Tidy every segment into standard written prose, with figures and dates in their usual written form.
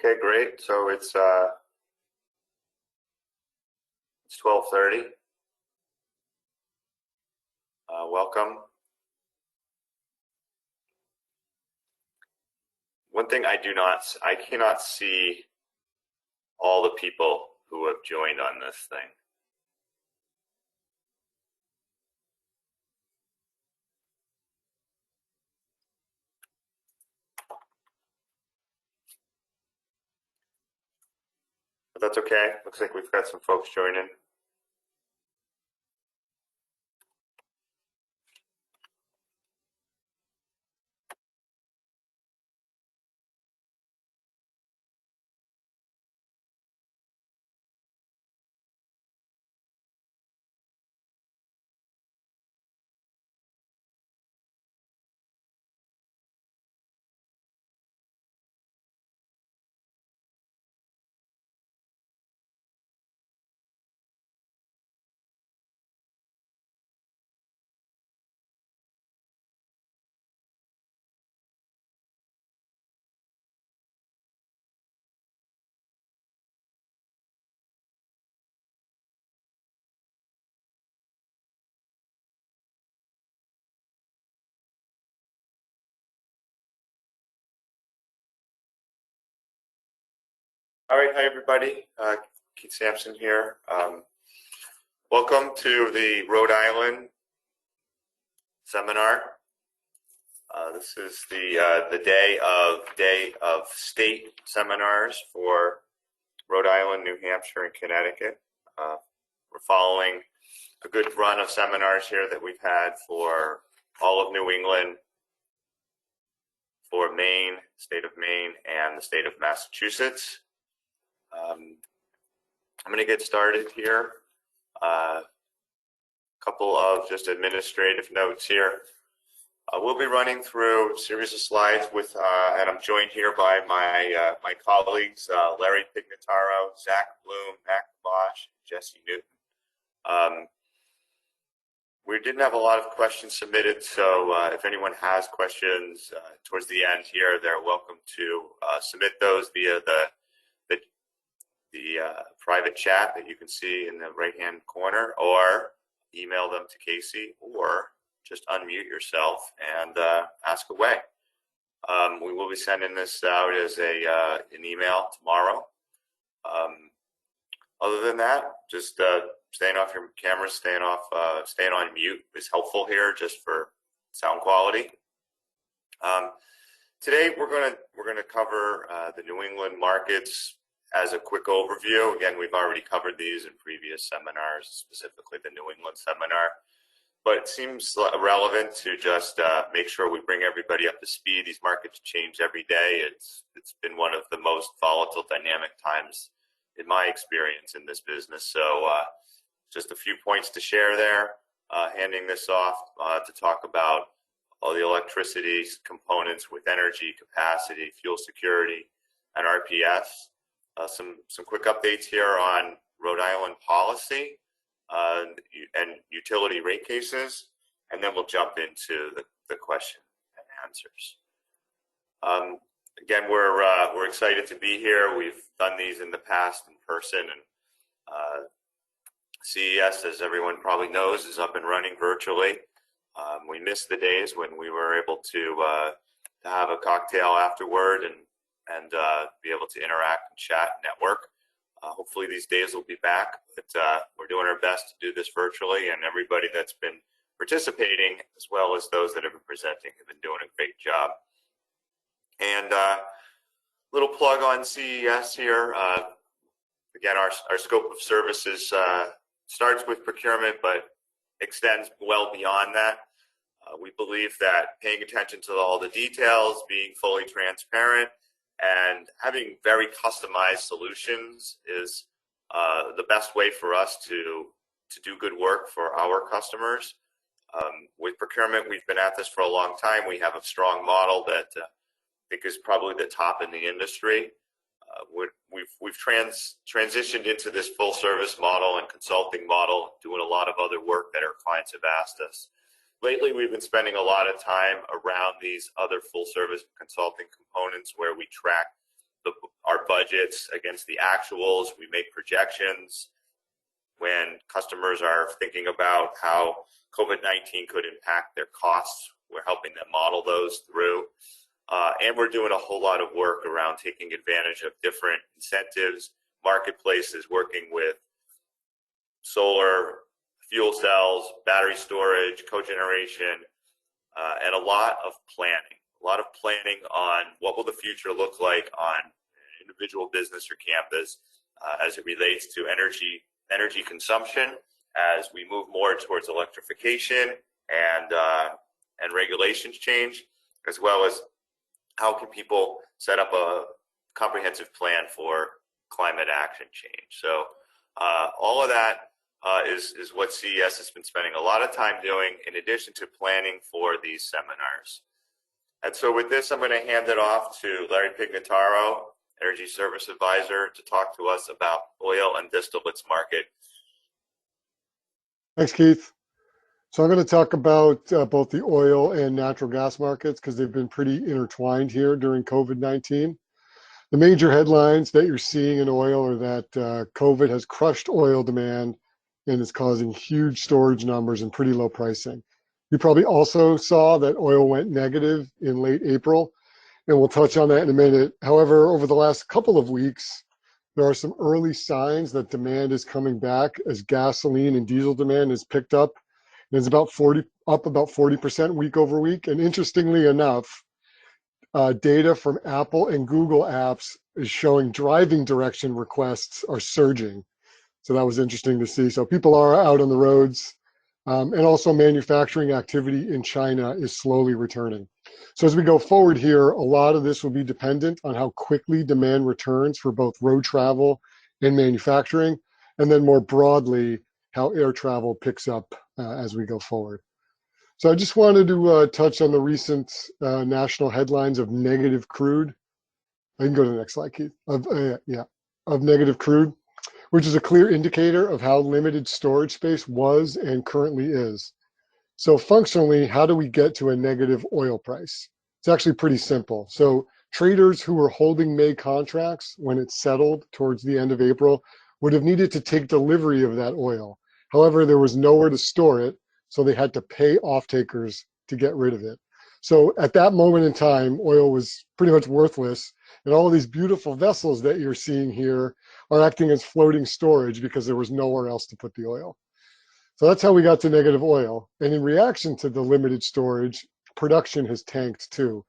Okay, great. So it's 12:30. Welcome. One thing I cannot see all the people who have joined on this thing. But that's okay. Looks like we've got some folks joining. All right, hi everybody. Keith Sampson here. Welcome to the Rhode Island seminar. This is the day of state seminars for Rhode Island, New Hampshire, and Connecticut. We're following a good run of seminars here that we've had for all of New England, for Maine, state of Maine, and the state of Massachusetts. I'm going to get started here. A couple of just administrative notes here. We'll be running through a series of slides with, and I'm joined here by my colleagues, Larry Pignataro, Zach Bloom, Mac Bosch, Jesse Newton. We didn't have a lot of questions submitted, so if anyone has questions towards the end here, they're welcome to submit those via the private chat that you can see in the right-hand corner, or email them to Casey, or just unmute yourself and ask away. We will be sending this out as an email tomorrow. Other than that, just staying off your camera, staying on mute is helpful here, just for sound quality. Today we're gonna cover the New England markets as a quick overview. Again, we've already covered these in previous seminars, specifically the New England seminar, but it seems relevant to just make sure we bring everybody up to speed. These markets change every day. It's been one of the most volatile, dynamic times in my experience in this business. So just a few points to share there. Handing this off to talk about all the electricity components with energy, capacity, fuel security, and RPS. Some quick updates here on Rhode Island policy and utility rate cases, and then we'll jump into the question and answers. Again, we're excited to be here. We've done these in the past in person, and CES, as everyone probably knows, is up and running virtually. We missed the days when we were able to have a cocktail afterward and be able to interact and chat and network. Hopefully these days will be back, but we're doing our best to do this virtually, and everybody that's been participating, as well as those that have been presenting, have been doing a great job. And little plug on CES here. Again, our scope of services starts with procurement, but extends well beyond that. We believe that paying attention to all the details, being fully transparent, and having very customized solutions is the best way for us to do good work for our customers. With procurement, we've been at this for a long time. We have a strong model that I think is probably the top in the industry. We've transitioned into this full service model and consulting model, doing a lot of other work that our clients have asked us. Lately, we've been spending a lot of time around these other full service consulting components where we track our budgets against the actuals. We make projections when customers are thinking about how COVID-19 could impact their costs. We're helping them model those through. And we're doing a whole lot of work around taking advantage of different incentives, marketplaces, working with solar, fuel cells, battery storage, cogeneration, and a lot of planning on what will the future look like on an individual business or campus as it relates to energy consumption as we move more towards electrification and regulations change, as well as how can people set up a comprehensive plan for climate action change. So all of that is what CES has been spending a lot of time doing, in addition to planning for these seminars. And so with this, I'm going to hand it off to Larry Pignataro, Energy Service Advisor, to talk to us about oil and distillates market. Thanks, Keith. So I'm going to talk about both the oil and natural gas markets because they've been pretty intertwined here during COVID-19. The major headlines that you're seeing in oil are that COVID has crushed oil demand and is causing huge storage numbers and pretty low pricing. You probably also saw that oil went negative in late April, and we'll touch on that in a minute. However, over the last couple of weeks, there are some early signs that demand is coming back as gasoline and diesel demand has picked up. It's about 40% week over week. And interestingly enough, data from Apple and Google apps is showing driving direction requests are surging. So that was interesting to see. So people are out on the roads, and also manufacturing activity in China is slowly returning. So as we go forward here, a lot of this will be dependent on how quickly demand returns for both road travel and manufacturing, and then more broadly, how air travel picks up as we go forward. So I just wanted to touch on the recent national headlines of negative crude. I can go to the next slide, Keith. Of negative crude, which is a clear indicator of how limited storage space was and currently is. So functionally, how do we get to a negative oil price? It's actually pretty simple. So traders who were holding May contracts when it settled towards the end of April would have needed to take delivery of that oil. However, there was nowhere to store it, so they had to pay off-takers to get rid of it. So at that moment in time, oil was pretty much worthless, and all of these beautiful vessels that you're seeing here are acting as floating storage because there was nowhere else to put the oil. So that's how we got to negative oil. And in reaction to the limited storage, production has tanked too.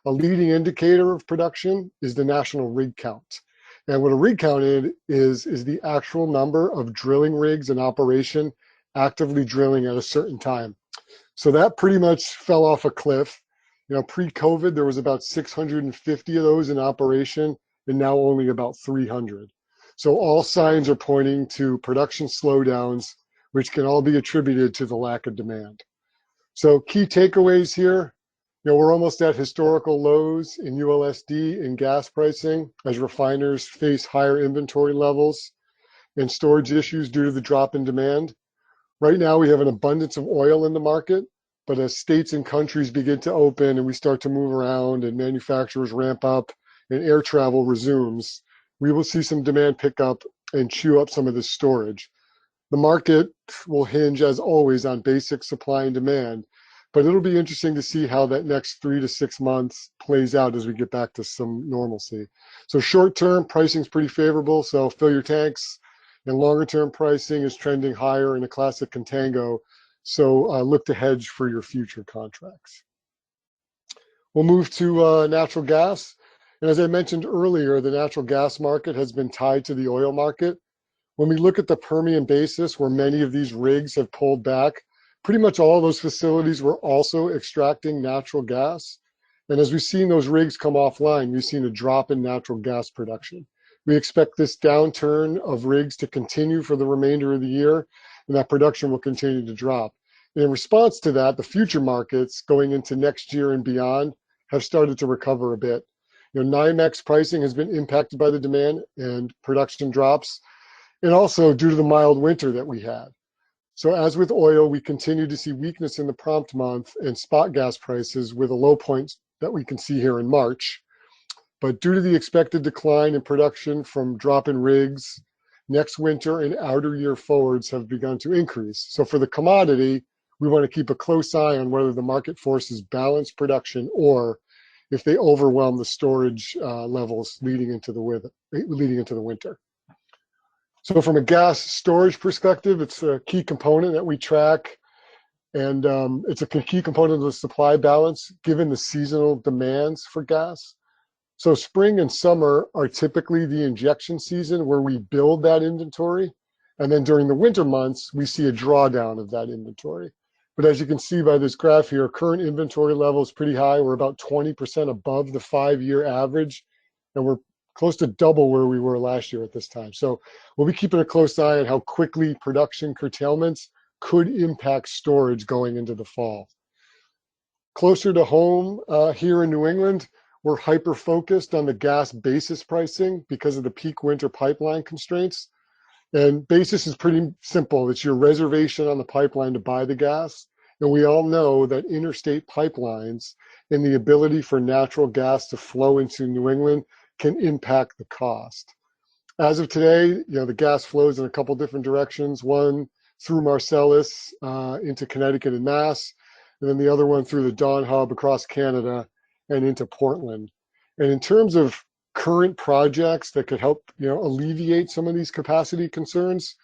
A leading indicator of production is the national rig count. And what a rig count is the actual number of drilling rigs in operation actively drilling at a certain time. So that pretty much fell off a cliff. You know, pre-COVID, there was about 650 of those in operation, and now only about 300. So all signs are pointing to production slowdowns, which can all be attributed to the lack of demand. So key takeaways here, you know, we're almost at historical lows in ULSD and gas pricing as refiners face higher inventory levels and storage issues due to the drop in demand. Right now, we have an abundance of oil in the market, but as states and countries begin to open and we start to move around and manufacturers ramp up and air travel resumes, we will see some demand pick up and chew up some of this storage. The market will hinge, as always, on basic supply and demand, but it'll be interesting to see how that next 3 to 6 months plays out as we get back to some normalcy. So short-term pricing is pretty favorable, so fill your tanks, and longer-term pricing is trending higher in a classic contango, so look to hedge for your future contracts. We'll move to natural gas. And as I mentioned earlier, the natural gas market has been tied to the oil market. When we look at the Permian Basin, where many of these rigs have pulled back, pretty much all those facilities were also extracting natural gas. And as we've seen those rigs come offline, we've seen a drop in natural gas production. We expect this downturn of rigs to continue for the remainder of the year, and that production will continue to drop. And in response to that, the future markets going into next year and beyond have started to recover a bit. You know, NYMEX pricing has been impacted by the demand and production drops, and also due to the mild winter that we had. So as with oil, we continue to see weakness in the prompt month and spot gas prices with a low point that we can see here in March. But due to the expected decline in production from drop in rigs, next winter and outer year forwards have begun to increase. So for the commodity, we want to keep a close eye on whether the market forces balance production or if they overwhelm the storage levels leading into the winter. So from a gas storage perspective, it's a key component that we track, and it's a key component of the supply balance given the seasonal demands for gas. So spring and summer are typically the injection season where we build that inventory. And then during the winter months, we see a drawdown of that inventory. But as you can see by this graph here, current inventory level is pretty high. We're about 20% above the 5-year average, and we're close to double where we were last year at this time. So we'll be keeping a close eye on how quickly production curtailments could impact storage going into the fall. Closer to home here in New England, we're hyper-focused on the gas basis pricing because of the peak winter pipeline constraints. And basis is pretty simple. It's your reservation on the pipeline to buy the gas. And we all know that interstate pipelines and the ability for natural gas to flow into New England can impact the cost. As of today, the gas flows in a couple different directions. One through Marcellus into Connecticut and Mass, and then the other one through the Dawn Hub across Canada and into Portland. And in terms of current projects that could help alleviate some of these capacity concerns,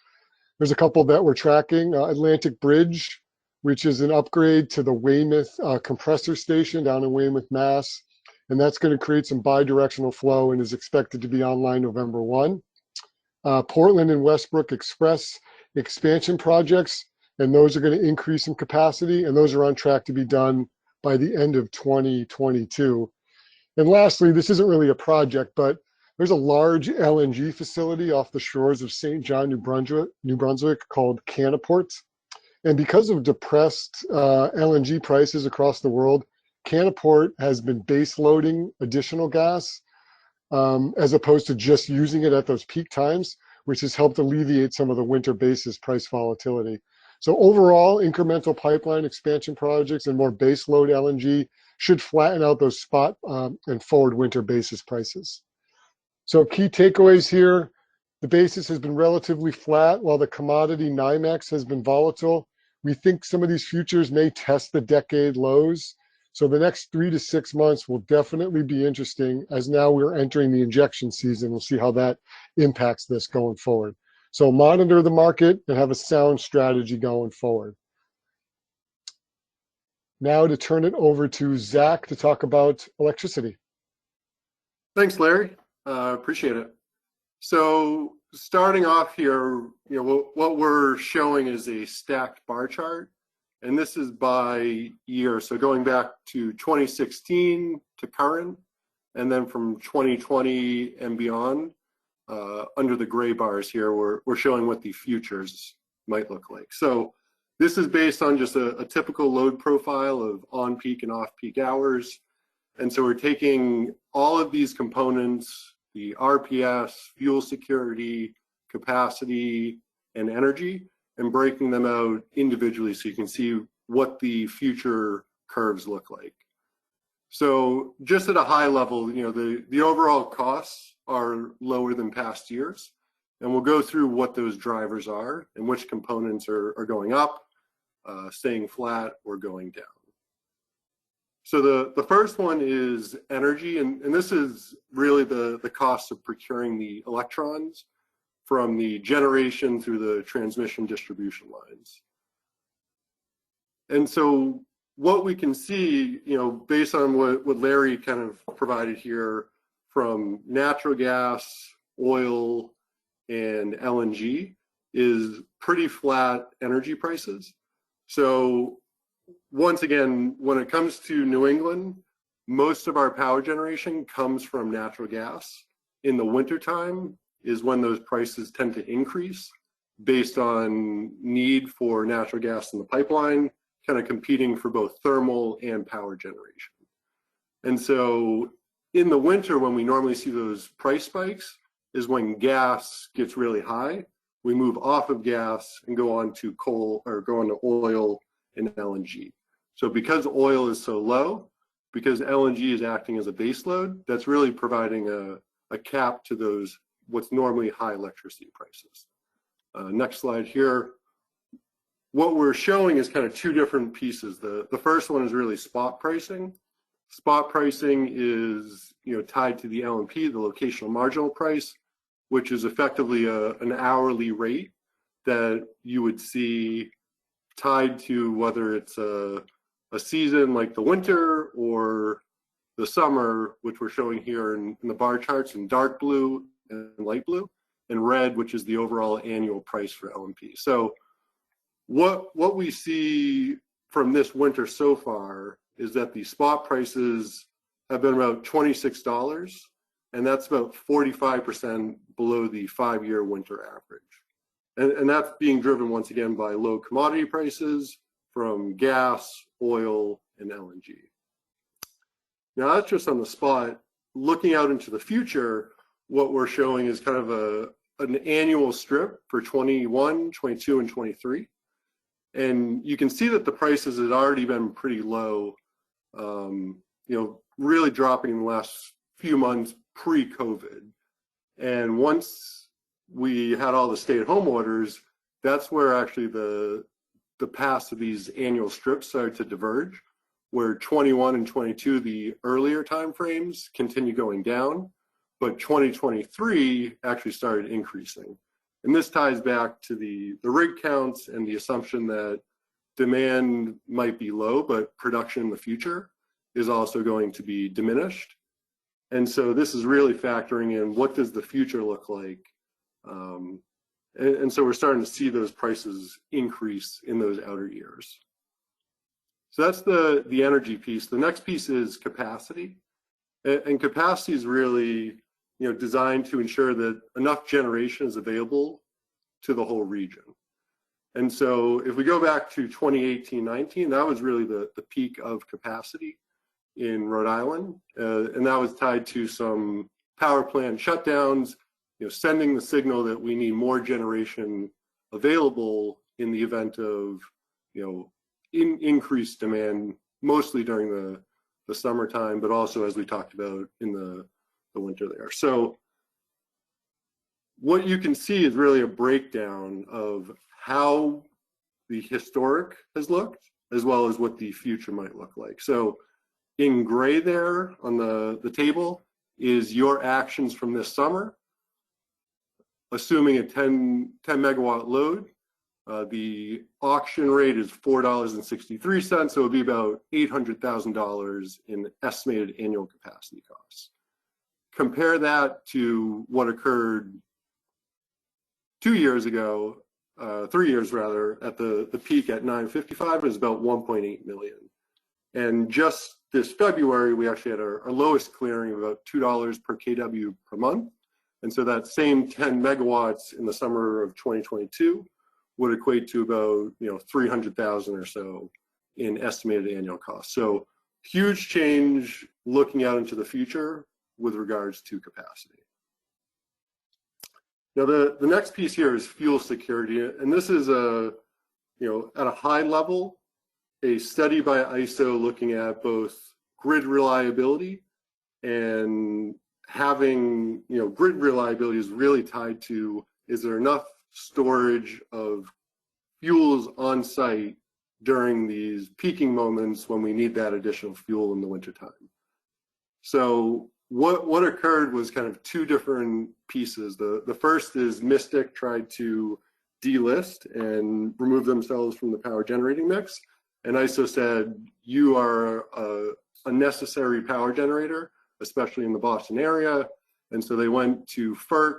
there's a couple that we're tracking. Atlantic Bridge, which is an upgrade to the Weymouth compressor station down in Weymouth, Mass. And that's going to create some bi-directional flow and is expected to be online November 1. Portland and Westbrook Express expansion projects, and those are going to increase in capacity, and those are on track to be done by the end of 2022. And lastly, this isn't really a project, but there's a large LNG facility off the shores of St. John, New Brunswick called Canaport. And because of depressed LNG prices across the world, Canaport has been base loading additional gas as opposed to just using it at those peak times, which has helped alleviate some of the winter basis price volatility. So overall, incremental pipeline expansion projects and more base load LNG should flatten out those spot and forward winter basis prices. So key takeaways here, the basis has been relatively flat while the commodity NYMEX has been volatile. We think some of these futures may test the decade lows. So the next 3 to 6 months will definitely be interesting as now we're entering the injection season. We'll see how that impacts this going forward. So monitor the market and have a sound strategy going forward. Now to turn it over to Zach to talk about electricity. Thanks, Larry. Appreciate it. So starting off here, what we're showing is a stacked bar chart, and this is by year. So going back to 2016 to current, and then from 2020 and beyond. Under the gray bars here, we're showing what the futures might look like. So this is based on just a typical load profile of on-peak and off-peak hours. And so we're taking all of these components, the RPS, fuel security, capacity, and energy, and breaking them out individually so you can see what the future curves look like. So just at a high level, the overall costs are lower than past years. And we'll go through what those drivers are and which components are going up, staying flat, or going down. So the first one is energy, and this is really the cost of procuring the electrons from the generation through the transmission distribution lines. And so what we can see, based on what Larry kind of provided here from natural gas, oil, and LNG is pretty flat energy prices. So once again, when it comes to New England, most of our power generation comes from natural gas. In the wintertime is when those prices tend to increase based on need for natural gas in the pipeline, kind of competing for both thermal and power generation. And so in the winter, when we normally see those price spikes, is when gas gets really high. We move off of gas and go on to coal, or go on to oil and LNG. So because oil is so low, because LNG is acting as a base load, that's really providing a cap to those what's normally high electricity prices. Next slide here. What we're showing is kind of two different pieces. The first one is really spot pricing. Spot pricing is tied to the LMP, the locational marginal price, which is effectively an hourly rate that you would see tied to whether it's a season like the winter or the summer, which we're showing here in the bar charts in dark blue and light blue, and red, which is the overall annual price for LMP. So what we see from this winter so far is that the spot prices have been about $26, and that's about 45% below the 5-year winter average. And that's being driven once again by low commodity prices from gas, oil, and LNG. Now that's just on the spot. Looking out into the future, what we're showing is kind of an annual strip for 21, 22, and 23. And you can see that the prices had already been pretty low, really dropping in the last few months pre-COVID. And once we had all the stay-at-home orders, that's where actually the paths of these annual strips started to diverge, where 21 and 22, the earlier time frames, continue going down, but 2023 actually started increasing. And this ties back to the rig counts and the assumption that demand might be low, but production in the future is also going to be diminished. And so this is really factoring in what does the future look like. And so we're starting to see those prices increase in those outer years. So that's the energy piece. The next piece is capacity. And capacity is really designed to ensure that enough generation is available to the whole region. And so if we go back to 2018-19, that was really the peak of capacity in Rhode Island. And that was tied to some power plant shutdowns, sending the signal that we need more generation available in the event of, increased demand, mostly during the summertime, but also as we talked about in the winter there. So what you can see is really a breakdown of how the historic has looked, as well as what the future might look like. So in gray there on the table is your actions from this summer, assuming a 10 megawatt load. The auction rate is $4.63, so it would be about $800,000 in estimated annual capacity costs. Compare that to what occurred 2 years ago, 3 years rather, at the peak at 955 is about 1.8 million. And just this February, we actually had our lowest clearing of about $2 per kW per month. And so that same 10 megawatts in the summer of 2022 would equate to about 300,000 or so in estimated annual costs. So huge change looking out into the future with regards to capacity. Now the next piece here is fuel security, and this is at a high level, a study by ISO looking at both grid reliability, and having grid reliability is really tied to, is there enough storage of fuels on site during these peaking moments when we need that additional fuel in the wintertime. So what occurred was kind of two different pieces. The first is Mystic tried to delist and remove themselves from the power generating mix. And ISO said, you are a necessary power generator, especially in the Boston area. And so they went to FERC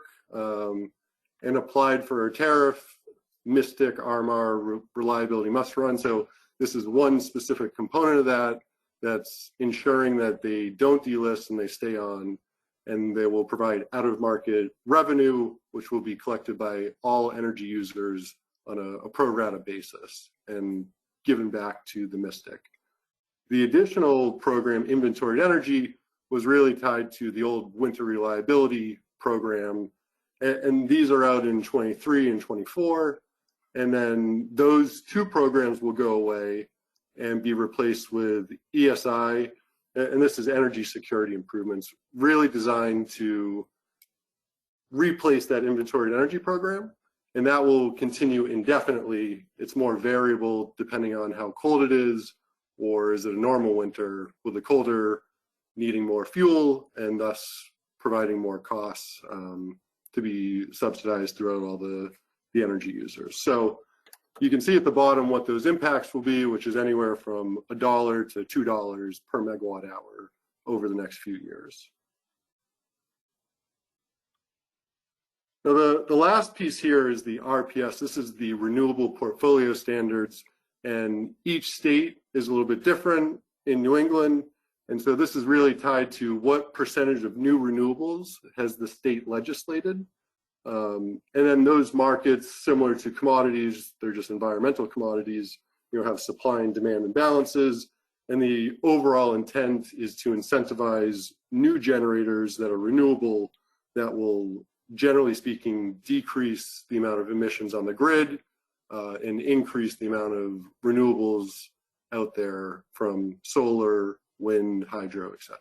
and applied for a tariff. Mystic, RMR, reliability must run. So this is one specific component of that that's ensuring that they don't delist and they stay on, and they will provide out-of-market revenue, which will be collected by all energy users on a pro rata basis and given back to the Mystic. The additional program, Inventoried Energy, was really tied to the old winter reliability program, and these are out in 23 and 24, and then those two programs will go away and be replaced with ESI, and this is energy security improvements, really designed to replace that inventoried energy program, and that will continue indefinitely. It's more variable depending on how cold it is, or is it a normal winter with the colder needing more fuel and thus providing more costs to be subsidized throughout all the energy users. So you can see at the bottom what those impacts will be, which is anywhere from $1 to $2 per megawatt hour over the next few years. Now, the last piece here is the RPS. This is the Renewable Portfolio Standards, and each state is a little bit different. In New England, and so this is really tied to what percentage of new renewables has the state legislated. And then those markets, similar to commodities, they're just environmental commodities, have supply and demand imbalances. And the overall intent is to incentivize new generators that are renewable, that will, generally speaking, decrease the amount of emissions on the grid and increase the amount of renewables out there from solar, wind, hydro, etc.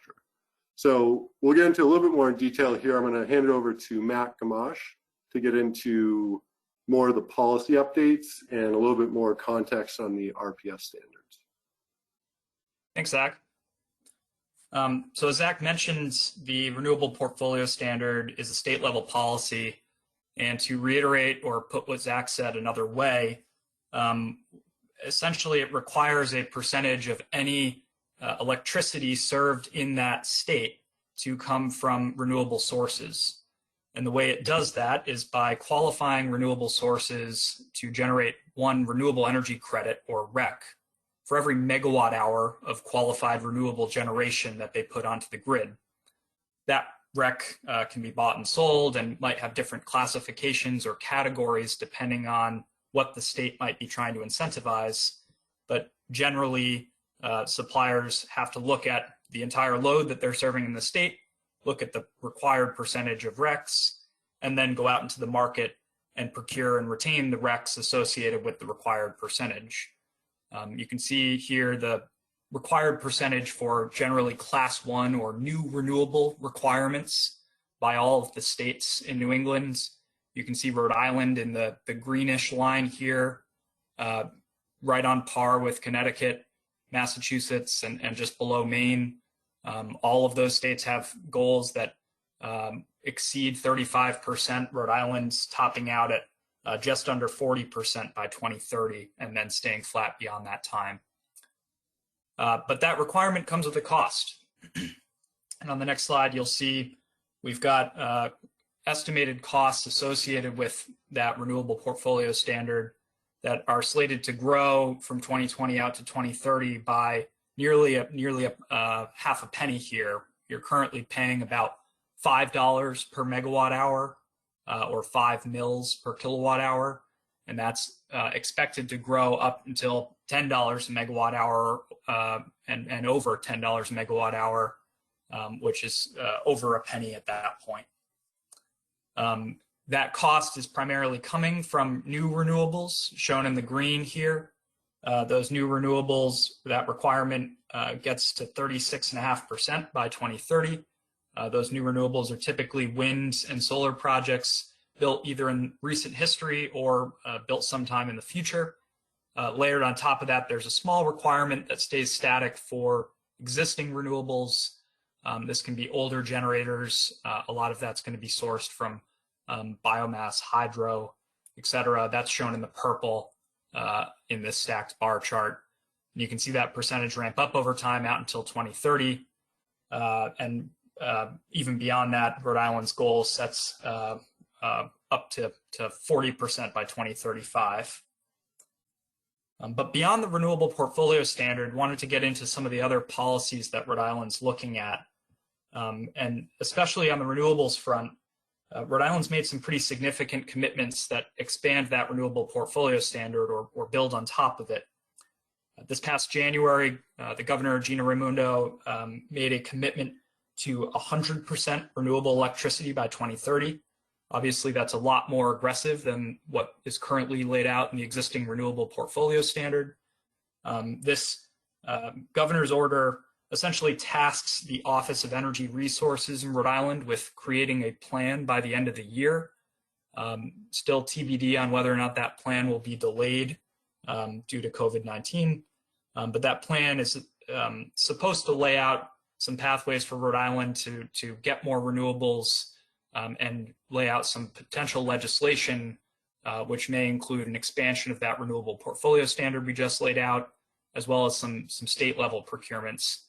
So we'll get into a little bit more in detail here. I'm going to hand it over to Matt Gamache to get into more of the policy updates and a little bit more context on the RPS standards. Thanks, Zach. So as Zach mentioned, the Renewable Portfolio Standard is a state level policy. And to reiterate or put what Zach said another way, essentially it requires a percentage of any electricity served in that state to come from renewable sources. And the way it does that is by qualifying renewable sources to generate one renewable energy credit, or REC, for every megawatt hour of qualified renewable generation that they put onto the grid. That REC can be bought and sold and might have different classifications or categories depending on what the state might be trying to incentivize. But generally, suppliers have to look at the entire load that they're serving in the state, look at the required percentage of RECs, and then go out into the market and procure and retain the RECs associated with the required percentage. You can see here the required percentage for generally class 1 or new renewable requirements by all of the states in New England. You can see Rhode Island in the greenish line here, right on par with Connecticut, Massachusetts, and just below Maine. All of those states have goals that exceed 35%. Rhode Island's topping out at just under 40% by 2030, and then staying flat beyond that time. But that requirement comes with a cost. And on the next slide, you'll see we've got estimated costs associated with that Renewable Portfolio Standard that are slated to grow from 2020 out to 2030 by nearly a half a penny here. You're currently paying about $5 per megawatt hour, or 5 mils per kilowatt hour, and that's expected to grow up until $10 a megawatt hour and over $10 a megawatt hour, which is over a penny at that point. That cost is primarily coming from new renewables, shown in the green here. Those new renewables, that requirement gets to 36.5% by 2030. Those new renewables are typically wind and solar projects built either in recent history or built sometime in the future. Layered on top of that, there's a small requirement that stays static for existing renewables. This can be older generators. A lot of that's going to be sourced from biomass, hydro, etc. That's shown in the purple in this stacked bar chart. And you can see that percentage ramp up over time out until 2030. And even beyond that, Rhode Island's goal sets up to 40% by 2035. But beyond the Renewable Portfolio Standard, wanted to get into some of the other policies that Rhode Island's looking at. And especially on the renewables front, Rhode Island's made some pretty significant commitments that expand that Renewable Portfolio Standard or build on top of it. This past January, the Governor, Gina Raimondo, made a commitment to 100% renewable electricity by 2030. Obviously, that's a lot more aggressive than what is currently laid out in the existing Renewable Portfolio Standard. This governor's order essentially tasks the Office of Energy Resources in Rhode Island with creating a plan by the end of the year. Still TBD on whether or not that plan will be delayed due to COVID-19. But that plan is supposed to lay out some pathways for Rhode Island to get more renewables and lay out some potential legislation, which may include an expansion of that renewable portfolio standard we just laid out, as well as some state level procurements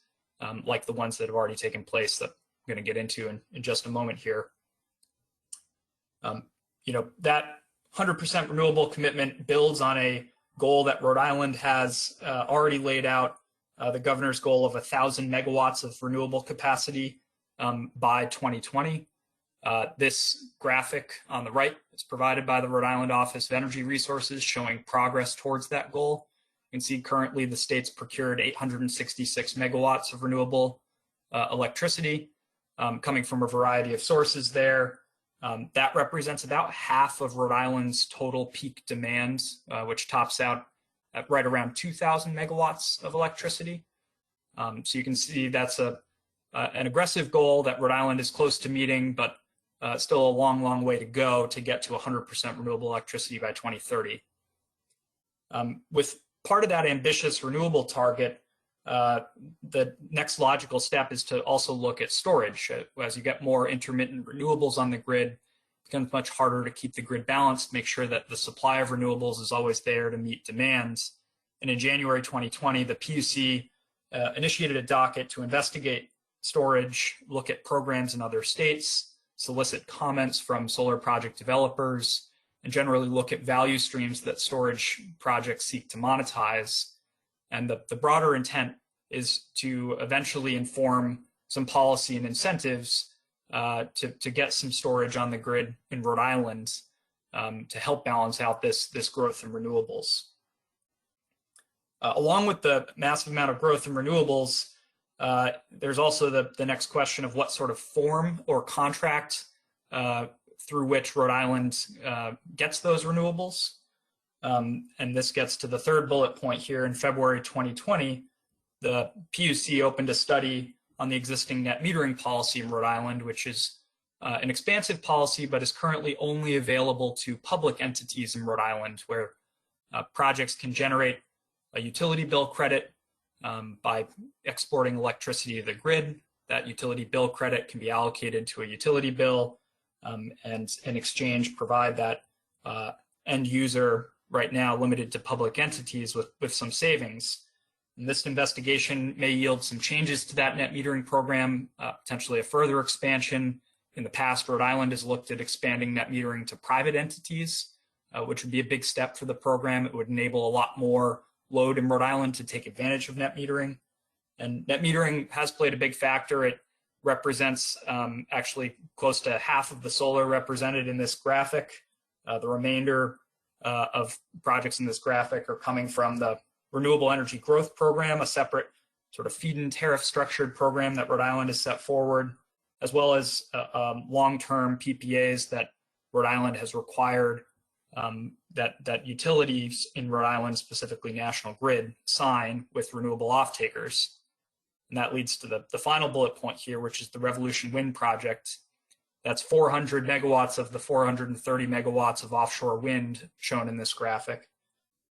like the ones that have already taken place that I'm going to get into in just a moment here. That 100% renewable commitment builds on a goal that Rhode Island has already laid out, the governor's goal of 1,000 megawatts of renewable capacity by 2020. This graphic on the right is provided by the Rhode Island Office of Energy Resources, showing progress towards that goal. You can see currently the state's procured 866 megawatts of renewable electricity coming from a variety of sources there. That represents about half of Rhode Island's total peak demand, which tops out at right around 2,000 megawatts of electricity. So you can see that's an aggressive goal that Rhode Island is close to meeting, but still a long, long way to go to get to 100% renewable electricity by 2030. With part of that ambitious renewable target, the next logical step is to also look at storage. As you get more intermittent renewables on the grid, it becomes much harder to keep the grid balanced, make sure that the supply of renewables is always there to meet demands. And in January 2020, the PUC initiated a docket to investigate storage, look at programs in other states, solicit comments from solar project developers, and generally look at value streams that storage projects seek to monetize. And the broader intent is to eventually inform some policy and incentives to get some storage on the grid in Rhode Island to help balance out this growth in renewables. Along with the massive amount of growth in renewables, there's also the next question of what sort of form or contract through which Rhode Island gets those renewables. And this gets to the third bullet point here. In February 2020, the PUC opened a study on the existing net metering policy in Rhode Island, which is an expansive policy, but is currently only available to public entities in Rhode Island, where projects can generate a utility bill credit by exporting electricity to the grid. That utility bill credit can be allocated to a utility bill, and in exchange provide that end user, right now limited to public entities, with some savings. And this investigation may yield some changes to that net metering program, potentially a further expansion. In the past, Rhode Island has looked at expanding net metering to private entities, which would be a big step for the program. It would enable a lot more load in Rhode Island to take advantage of net metering. And net metering has played a big factor. It represents actually close to half of the solar represented in this graphic. The remainder of projects in this graphic are coming from the Renewable Energy Growth Program, a separate sort of feed-in tariff structured program that Rhode Island has set forward, as well as long-term PPAs that Rhode Island has required that utilities in Rhode Island, specifically National Grid, sign with renewable off-takers. And that leads to the final bullet point here, which is the Revolution Wind project. That's 400 megawatts of the 430 megawatts of offshore wind shown in this graphic.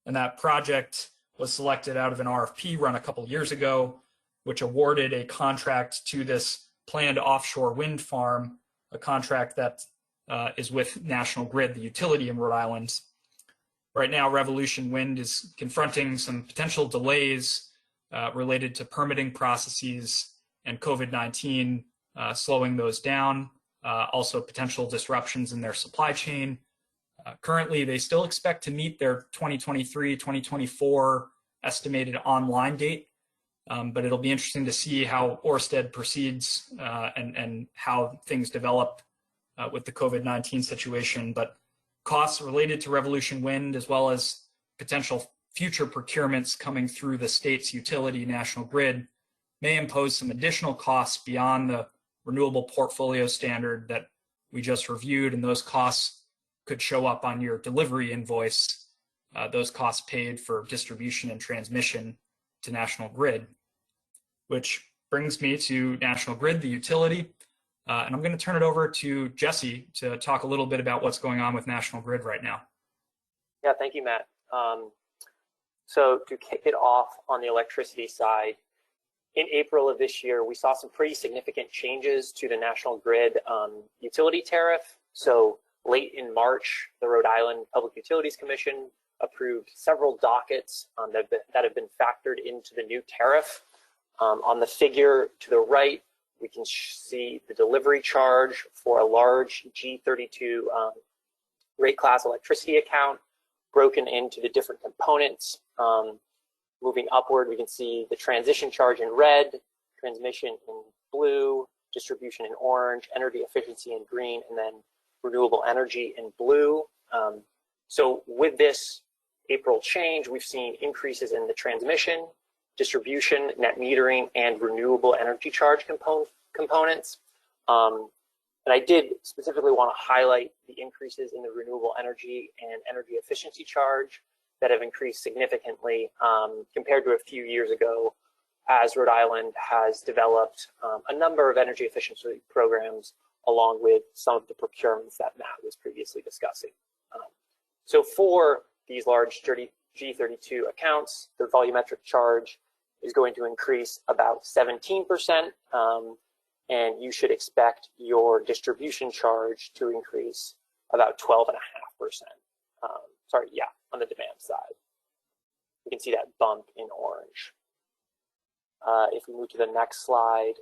And that project was selected out of an RFP run a couple years ago, which awarded a contract to this planned offshore wind farm, a contract that is with National Grid, the utility in Rhode Island. Right now, Revolution Wind is confronting some potential delays related to permitting processes and COVID-19 slowing those down. Also potential disruptions in their supply chain. Currently, they still expect to meet their 2023-2024 estimated online date, but it'll be interesting to see how Ørsted proceeds and how things develop with the COVID-19 situation. But costs related to Revolution Wind, as well as potential future procurements coming through the state's utility, National Grid, may impose some additional costs beyond the renewable portfolio standard that we just reviewed, and those costs could show up on your delivery invoice, those costs paid for distribution and transmission to National Grid, which brings me to National Grid, the utility. And I'm going to turn it over to Jesse to talk a little bit about what's going on with National Grid right now. Yeah, thank you, Matt. So to kick it off on the electricity side, in April of this year, we saw some pretty significant changes to the National Grid utility tariff. So late in March, the Rhode Island Public Utilities Commission approved several dockets that have been factored into the new tariff. On the figure to the right, we can see the delivery charge for a large G32 rate class electricity account broken into the different components. Moving upward, we can see the transition charge in red, transmission in blue, distribution in orange, energy efficiency in green, and then renewable energy in blue. So with this April change, we've seen increases in the transmission, distribution, net metering, and renewable energy charge components. And I did specifically want to highlight the increases in the renewable energy and energy efficiency charge that have increased significantly compared to a few years ago, as Rhode Island has developed a number of energy efficiency programs along with some of the procurements that Matt was previously discussing. So for these large G32 accounts, the volumetric charge is going to increase about 17%, and you should expect your distribution charge to increase about 12.5%. Sorry, yeah, on the demand side. You can see that bump in orange. If we move to the next slide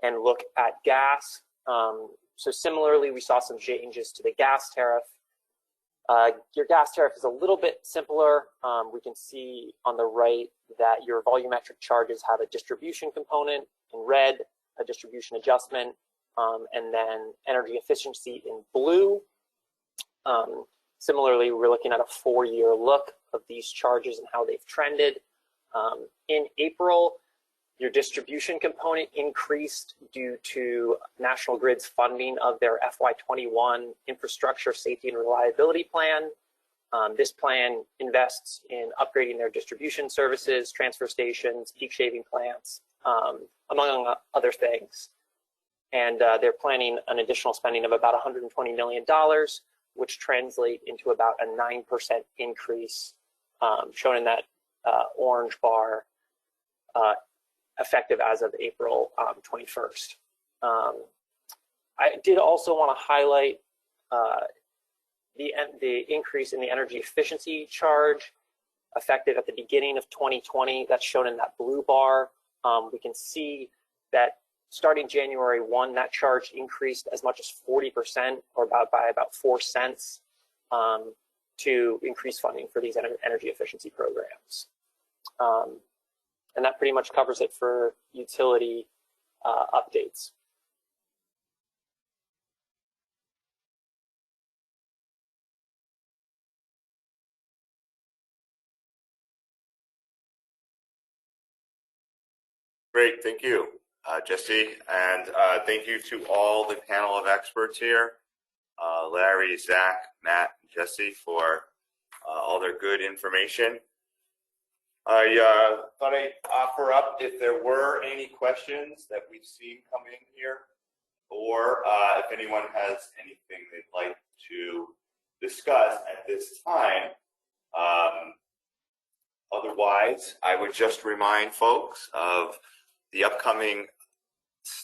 and look at gas, so similarly, we saw some changes to the gas tariff. Your gas tariff is a little bit simpler. We can see on the right that your volumetric charges have a distribution component in red, a distribution adjustment, and then energy efficiency in blue. Similarly, we're looking at a 4-year look of these charges and how they've trended. In April, your distribution component increased due to National Grid's funding of their FY21 Infrastructure Safety and Reliability Plan. This plan invests in upgrading their distribution services, transfer stations, peak shaving plants, among other things. And they're planning an additional spending of about $120 million, which translate into about a 9% increase, shown in that orange bar, effective as of April 21st. I did also want to highlight the increase in the energy efficiency charge effective at the beginning of 2020. That's shown in that blue bar. We can see that starting January 1, that charge increased as much as 40%, or by about 4 cents, to increase funding for these energy efficiency programs. And that pretty much covers it for utility updates. Great, thank you, Jesse, and thank you to all the panel of experts here, Larry, Zach, Matt, and Jesse, for all their good information. I thought I'd offer up if there were any questions that we've seen come in here, or if anyone has anything they'd like to discuss at this time. Otherwise, I would just remind folks of the upcoming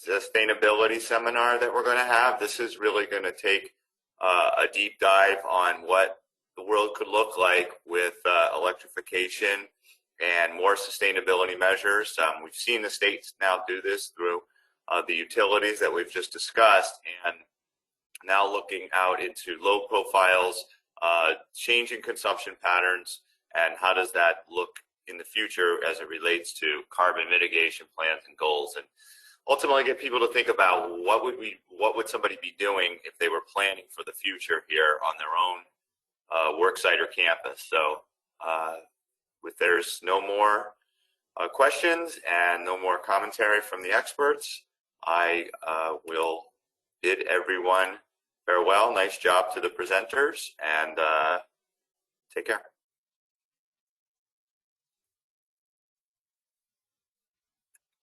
sustainability seminar that we're going to have. This is really going to take a deep dive on what the world could look like with electrification and more sustainability measures. We've seen the states now do this through the utilities that we've just discussed, and now looking out into load profiles, changing consumption patterns, and how does that look in the future as it relates to carbon mitigation plans and goals, and ultimately get people to think about what would somebody be doing if they were planning for the future here on their own work site or campus. So if there's no more questions and no more commentary from the experts, I will bid everyone farewell. Nice job to the presenters, and take care.